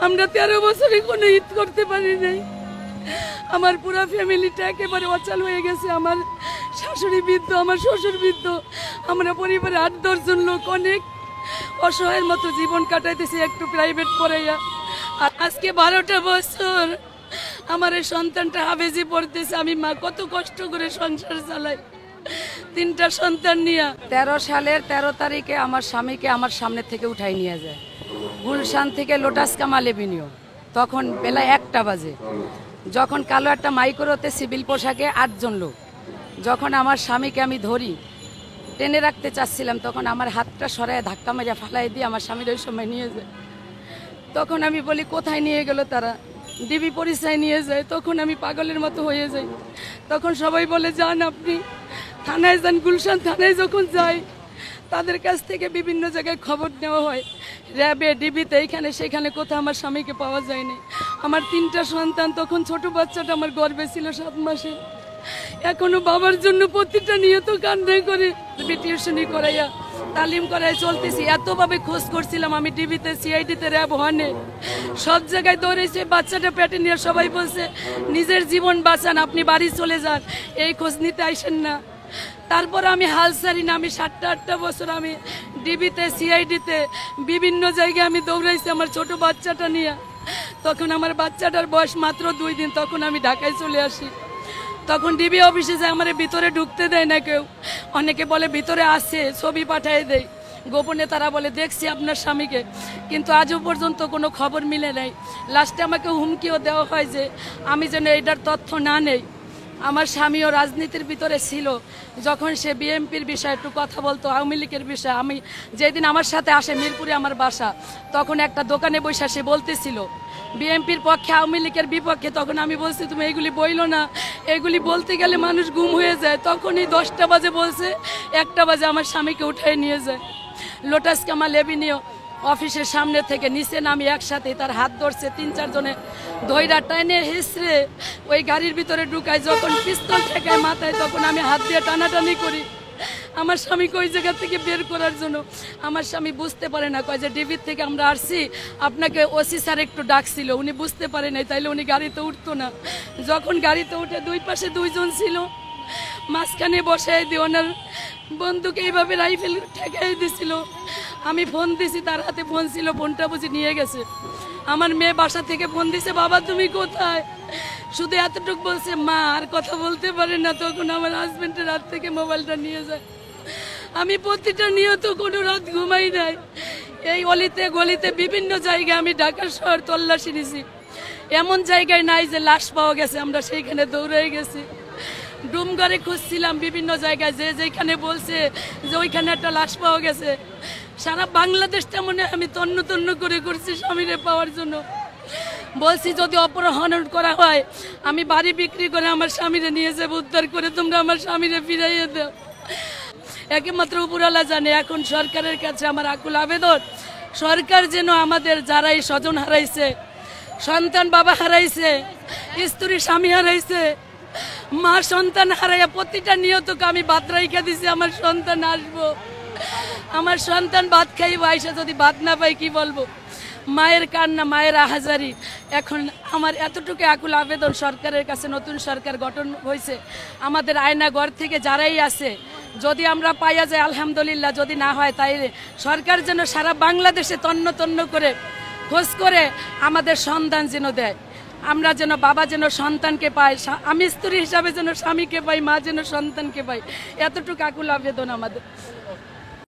আমরা 13 বছরে কোনো ঈদ করতে পারি নাই। আমার পুরো ফ্যামিলিটা একেবারে অচল হয়ে গেছে। আমার শাশুড়ি বৃদ্ধ, আমার শ্বশুর বৃদ্ধ, আমরা পরিবারে 8-10 জন লোক অনেক অসহায়ের মতো জীবন কাটাইতেছি একটু প্রাইভেট পড়াইয়া। আর আজকে 12টা বছর আমার এই সন্তানটা হাফেজি পড়তেছে। আমি মা কত কষ্ট করে সংসার চালাই 3টা সন্তান নিয়ে। 13 সালের 13 তারিখে আমার স্বামীকে আমার সামনে থেকে উঠাই নিয়ে যায় গুলশান থেকে লোটাস কামাল এভিনিউ। তখন বেলা 1টা বাজে। যখন কালো একটা মাইক্রোতে সিভিল পোশাকে 8 জন লোক, যখন আমার স্বামীকে আমি ধরি টেনে রাখতে চাচ্ছিলাম, তখন আমার হাতটা সরায় ধাক্কা মেরে ফালাই দিয়ে আমার স্বামীর ওই সময় নিয়ে যায়। তখন আমি বলি কোথায় নিয়ে গেল তারা? ডিবি পরিচয় নিয়ে যায়। তখন আমি পাগলের মতো হয়ে যাই। তখন সবাই বলে যান আপনি থানায় যান। গুলশান থানায় যখন যাই তাদের কাছ থেকে বিভিন্ন জায়গায় খবর নেওয়া হয়, র্যাবে, ডিবিতে, এইখানে সেখানে, কোথাও আমার স্বামীকে পাওয়া যায়নি। আমার 3টা সন্তান, তখন ছোট বাচ্চাটা আমার গর্ভে ছিল 7 মাসে। এখনো বাবার জন্য প্রতিটা নিয়ত কান্নাই করে টিউশনি করাইয়া তালিম করাই চলতেছি। এতভাবে খোঁজ করছিলাম আমি, ডিবিতে, সিআইডিতে, র্যাব, ওয়ানে, সব জায়গায় দৌড়েছে। বাচ্চাটা পেটে নিয়ে সবাই বলছে নিজের জীবন বাঁচান, আপনি বাড়ি চলে যান, এই খোঁজ নিতে আইসেন না। তারপর আমি হাল ছাড়ি না। আমি 7টা বছর আমি ডিবিতে, সিআইডিতে, বিভিন্ন জায়গায় আমি দৌড়াইছি আমার ছোট বাচ্চাটা নিয়ে। তখন আমার বাচ্চাটার বয়স মাত্র 2 দিন। তখন আমি ঢাকায় চলে আসি। তখন ডিবি অফিসে যায়, আমার ভিতরে ঢুকতে দেয় না কেউ। অনেকে বলে ভিতরে আসে, ছবি পাঠিয়ে দেয় গোপনে। তারা বলে দেখছি আপনার স্বামীকে, কিন্তু আজও পর্যন্ত কোনো খবর মিলে নাই। লাস্টে আমাকে হুমকিও দেওয়া হয় যে আমি যেন এইটার তথ্য না নেই। আমার স্বামীও রাজনীতির ভিতরে ছিল। যখন সে বিএনপির বিষয়ে একটু কথা বলতো, আওয়ামী লীগের বিষয়ে, আমি যেদিন আমার সাথে আসে, মিরপুরে আমার বাসা, তখন একটা দোকানে বসে সে বলতেছিল বিএনপির পক্ষে, আওয়ামী লীগের বিপক্ষে। তখন আমি বলছি তুমি এগুলি বইলো না, এগুলি বলতে গেলে মানুষ গুম হয়ে যায়। তখনই 10টা বাজে বলছে, 1টা বাজে আমার স্বামীকে উঠাই নিয়ে যায় লোটাস কামাল এভিনিউ অফিসের সামনে থেকে। নিচে নামি একসাথে, তার হাত ধরছে 3-4 জনে ধৈরা টাইনে হিসড়ে ওই গাড়ির ভিতরে ঢুকায়। যখন পিস্তল ঠেকায় মাথায়, তখন আমি হাত দিয়ে টানাটানি করি আমার স্বামীকে ওই জায়গা থেকে বের করার জন্য। আমার স্বামী বুঝতে পারে না, কয় যে ডিবির থেকে আমরা আসছি, আপনাকে ওসি স্যার একটু ডাকছিল। উনি বুঝতে পারে নাই, তাইলে উনি গাড়িতে উঠতো না। যখন গাড়িতে উঠে 2 পাশে 2 জন ছিল, মাঝখানে বসাই দিয়ে ওনার বন্ধুকে এইভাবে রাইফেল ঠেকাই দিছিল। আমি ফোন দিছি, তার হাতে ফোন ছিল, ফোনটা বুঝি নিয়ে গেছে। আমার মেয়ে বাসা থেকে ফোন দিছে, বাবা তুমি কোথায়? শুধু এতটুকু বলছে, মা আর কথা বলতে পারে না। তখন আমার হাজবেন্ডের হাত থেকে মোবাইলটা নিয়ে যায়। আমি প্রতিটা নিয়ত কোনো রাত ঘুমাই নাই। এই অলিতে গলিতে বিভিন্ন জায়গায় আমি ঢাকা শহর তল্লাশি নিছি। এমন জায়গায় নাই যে লাশ পাওয়া গেছে, আমরা সেইখানে দৌড়াই গেছি। ডুমঘরে খুঁজছিলাম বিভিন্ন জায়গায়, যে যেখানে বলছে যে ওইখানে একটা লাশ পাওয়া গেছে। সারা বাংলাদেশটা মনে আমি তন্ন তন্ন করে করছি স্বামীরে পাওয়ার জন্য। বলছি যদি অপহরণ করা হয়, আমি বাড়ি বিক্রি করে আমার স্বামীরে নিয়ে যাবো, উদ্ধার করে তোমরা আমার স্বামীরে ফিরাইয়ে দাও। একমাত্র উপরওয়ালা জানে। এখন সরকারের কাছে আমার আকুল আবেদন, সরকার যেন আমাদের যারা এই স্বজন হারাইছে, সন্তান বাবা হারাইছে, স্ত্রী স্বামী হারাইছে, মা সন্তান হারাইয়া প্রতিটা নিয়তকে আমি ভাত রাইখা দিছি আমার সন্তান আসবো। আমার সন্তান ভাত খাইব, আইসা যদি ভাত না পাই কি বলবো? মায়ের কান্না, মায়ের আহাজারি। এখন আমার এতটুকু আকুল আবেদন সরকারের কাছে, নতুন সরকার গঠন হয়েছে, আমাদের আয়না ঘর থেকে যারাই আছে, যদি আমরা পাইয়া যাই আলহামদুলিল্লাহ, যদি না হয় তাইলে সরকার যেন সারা বাংলাদেশে তন্ন তন্ন করে খোঁজ করে আমাদের সন্ধান যেন দেয়। আমরা যেন, বাবা যেন সন্তানকে পাই, আমি স্ত্রী হিসাবে যেন স্বামীকে পাই, মা যেন সন্তানকে পাই। এতটুকু আকুল আবেদন আমাদের।